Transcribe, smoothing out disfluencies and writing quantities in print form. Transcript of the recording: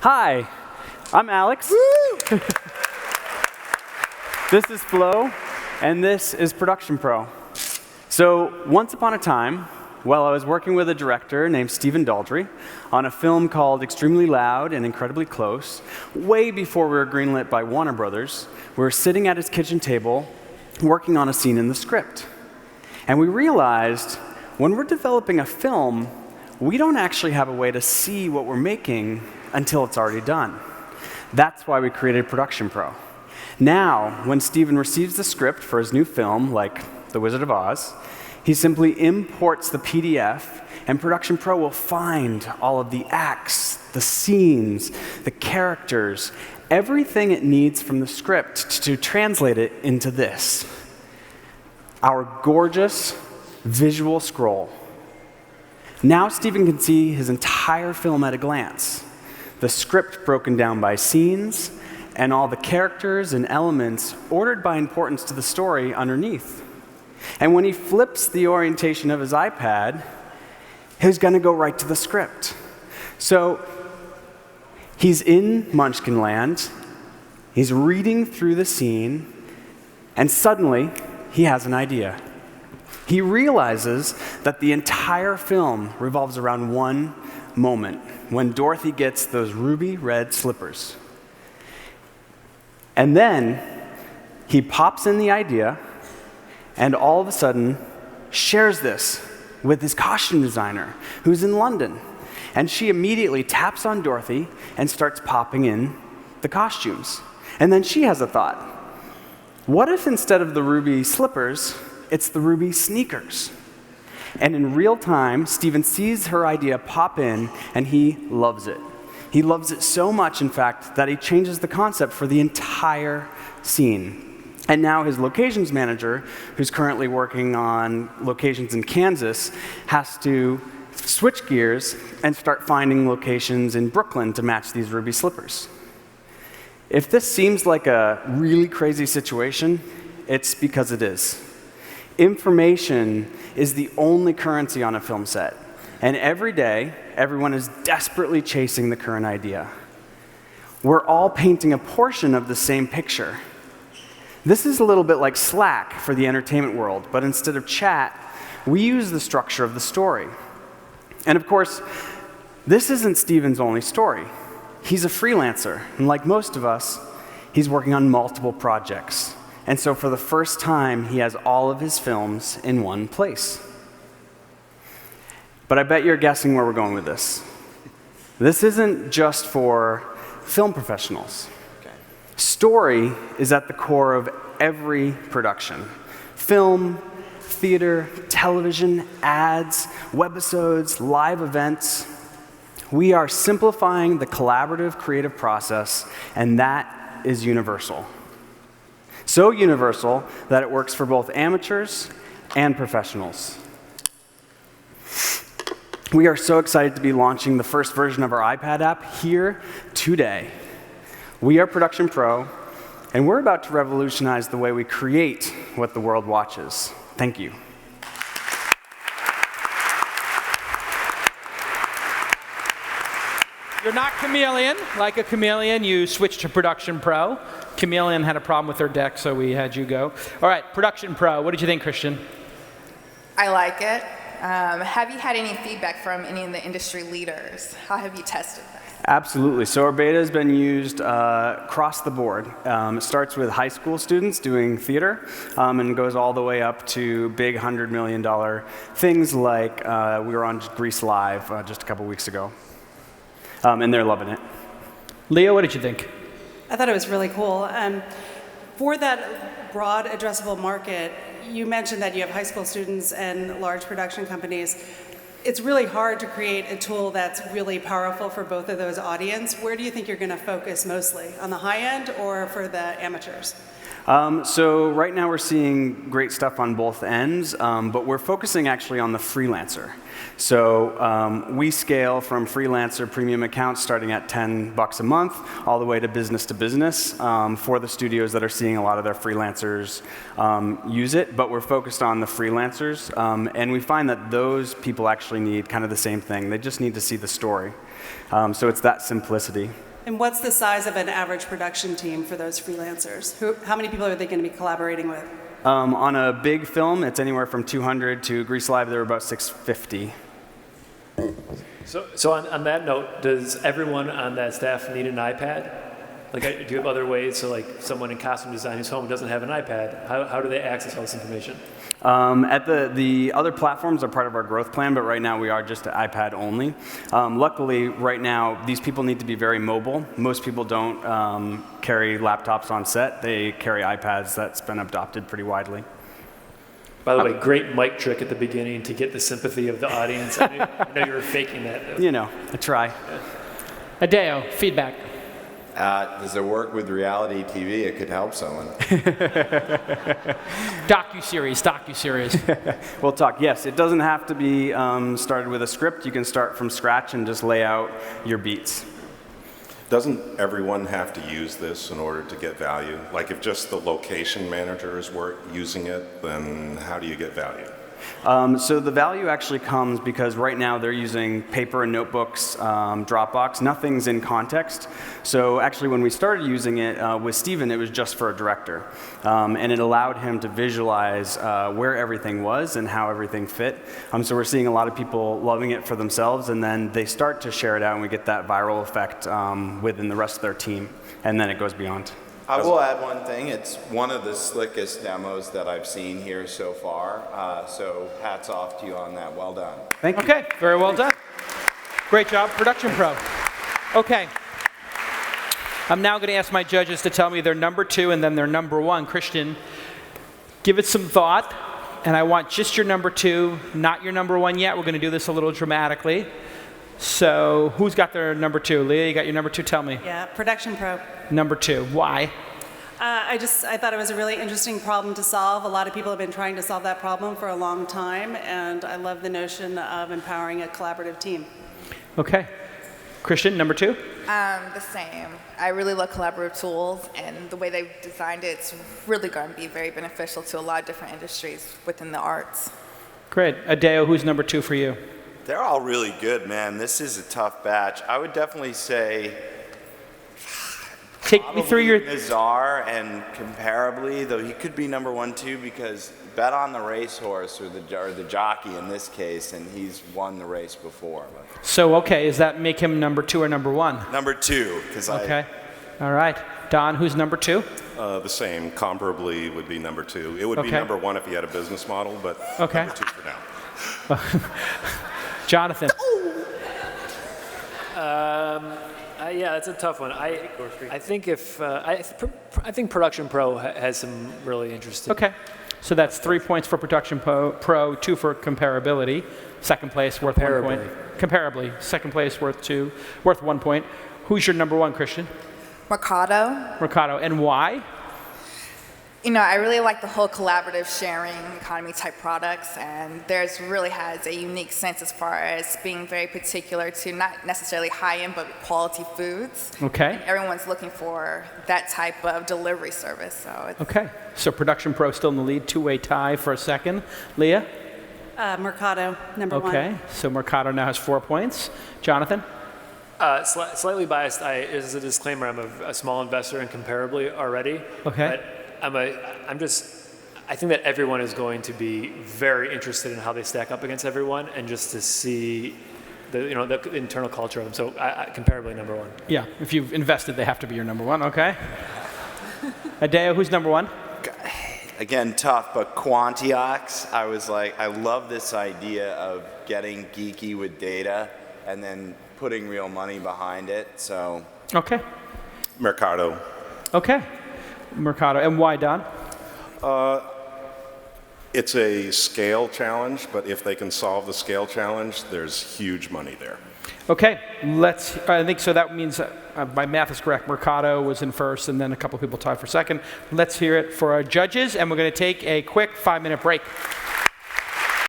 Hi, I'm Alex. This is Flo, and this is ProductionPro. So once upon a time, I was working with a director named Stephen Daldry on a film called Extremely Loud and Incredibly Close. Way before we were greenlit by Warner Brothers, we were sitting at his kitchen table working on a scene in the script. And we realized when we're developing a film, we don't actually have a way to see what we're making until it's already done. That's why we created ProductionPro. Now, when Stephen receives the script for his new film, like The Wizard of Oz, he simply imports the PDF, and ProductionPro will find all of the acts, the scenes, the characters, everything it needs from the script to translate it into this, our gorgeous visual scroll. Now Stephen can see his entire film at a glance, the script broken down by scenes, and all the characters and elements ordered by importance to the story underneath. And when he flips the orientation of his iPad, he's going to go right to the script. So he's in Munchkin Land, he's reading through the scene, and suddenly he has an idea. He realizes that the entire film revolves around one moment, when Dorothy gets those ruby red slippers. And then he pops in the idea, and all of a sudden shares this with his costume designer, who's in London. And she immediately taps on Dorothy and starts popping in the costumes. And then she has a thought. What if instead of the ruby slippers, it's the ruby sneakers? And in real time, Stephen sees her idea pop in, and he loves it. He loves it so much, in fact, that he changes the concept for the entire scene. And now his locations manager, who's currently working on locations in Kansas, has to switch gears and start finding locations in Brooklyn to match these ruby slippers. If this seems like a really crazy situation, it's because it is. Information is the only currency on a film set. And every day, everyone is desperately chasing the current idea. We're all painting a portion of the same picture. This is a little bit like Slack for the entertainment world, but instead of chat, we use the structure of the story. And of course, this isn't Stephen's only story. He's a freelancer, and like most of us, he's working on multiple projects. And so for the first time, he has all of his films in one place. But I bet you're guessing where we're going with this. This isn't just for film professionals. Story is at the core of every production. Film, theater, television, ads, webisodes, live events. We are simplifying the collaborative creative process, and that is universal. So universal that it works for both amateurs and professionals. We are so excited to be launching the first version of our iPad app here today. We are ProductionPro, and we're about to revolutionize the way we create what the world watches. Thank you. You're not Chameleon. Like a chameleon, you switched to ProductionPro. Chameleon had a problem with their deck, so we had you go. All right, ProductionPro. What did you think, Christian? I like it. Have you had any feedback from any of the industry leaders? How have you tested that? Absolutely. So our beta has been used across the board. It starts with high school students doing theater and goes all the way up to big $100 million things like we were on Grease Live just a couple weeks ago. And they're loving it. Leo, what did you think? I thought it was really cool. For that broad addressable market, you mentioned that you have high school students and large production companies. It's really hard to create a tool that's really powerful for both of those audience. Where do you think you're going to focus mostly? On the high end or for the amateurs? So right now we're seeing great stuff on both ends, but we're focusing actually on the freelancer. So we scale from freelancer premium accounts starting at $10 a month all the way to business for the studios that are seeing a lot of their freelancers use it. But we're focused on the freelancers, and we find that those people actually need kind of the same thing. They just need to see the story. So it's that simplicity. And what's the size of an average production team for those freelancers? How many people are they going to be collaborating with? On a big film, it's anywhere from 200 to Grease Live, there were about 650. So on that note, does everyone on that staff need an iPad? Like, do you have other ways, so like someone in costume design whose home doesn't have an iPad, how do they access all this information? At the other platforms are part of our growth plan, but right now we are just iPad only. Luckily, right now, these people need to be very mobile. Most people don't carry laptops on set. They carry iPads. That's been adopted pretty widely. By the way, great mic trick at the beginning to get the sympathy of the audience. I know you were faking that. You know, I try. Adeo, feedback. Does it work with reality TV? It could help someone. Docuseries. We'll talk. Yes, it doesn't have to be started with a script. You can start from scratch and just lay out your beats. Doesn't everyone have to use this in order to get value? Like if just the location managers were using it, then how do you get value? So the value actually comes because right now they're using paper and notebooks, Dropbox. Nothing's in context. So actually when we started using it with Steven, it was just for a director. And it allowed him to visualize where everything was and how everything fit. So we're seeing a lot of people loving it for themselves, and then they start to share it out, and we get that viral effect within the rest of their team. And then it goes beyond. I will add one thing. It's one of the slickest demos that I've seen here so far. So hats off to you on that. Well done. Thank you. Okay, very well done. Great job, Production Pro. Okay. I'm now going to ask my judges to tell me their number 2 and then their number 1. Christian, give it some thought, and I want just your number 2, not your number 1 yet. We're going to do this a little dramatically. So who's got their number 2? Leah, you got your number 2? Tell me. Yeah, Production Pro. Number 2. Why? I thought it was a really interesting problem to solve. A lot of people have been trying to solve that problem for a long time, and I love the notion of empowering a collaborative team. Okay. Christian, number 2? The same. I really love collaborative tools, and the way they've designed it, it's really going to be very beneficial to a lot of different industries within the arts. Great. Adeo, who's number 2 for you? They're all really good, man. This is a tough batch. I would definitely say Take me through your... Nazar, and comparably, though he could be number 1 too, because bet on the racehorse or the jockey in this case, and he's won the race before. So, okay, does that make him number 2 or number 1? Number 2, because Okay. All right. Don, who's number 2? The same, comparably would be number 2. It would be Okay. number 1 if he had a business model, but Okay. number 2 for now. Jonathan. Yeah, that's a tough one. I think I think Production Pro has some really interesting. Okay. So that's 3 points for Production Pro, 2 for comparability. Second place worth 1 point. Comparably. Second place worth 1 point. Who's your number 1, Christian? Mercado. And why? You know, I really like the whole collaborative sharing economy type products, and theirs really has a unique sense as far as being very particular to not necessarily high-end but quality foods. Okay. And everyone's looking for that type of delivery service. So it's Okay. So Production Pro still in the lead, 2-way tie for a second. Leah? Mercado, number 1. Okay. So Mercado now has 4 points. Jonathan? Slightly biased. As a disclaimer, I'm a small investor in Comparably already. Okay. But I think that everyone is going to be very interested in how they stack up against everyone, and just to see the internal culture of them. So Comparably number 1. Yeah. If you've invested, they have to be your number 1. Okay. Adeo, who's number 1? Again, tough, but Quantiox, I was like, I love this idea of getting geeky with data and then putting real money behind it, so. Okay. Mercado. Okay. Mercado. And why, Don? It's a scale challenge, but if they can solve the scale challenge, there's huge money there. Okay, I think so that means, my math is correct, Mercado was in first, and then a couple people tied for second. Let's hear it for our judges, and we're going to take a quick 5-minute break.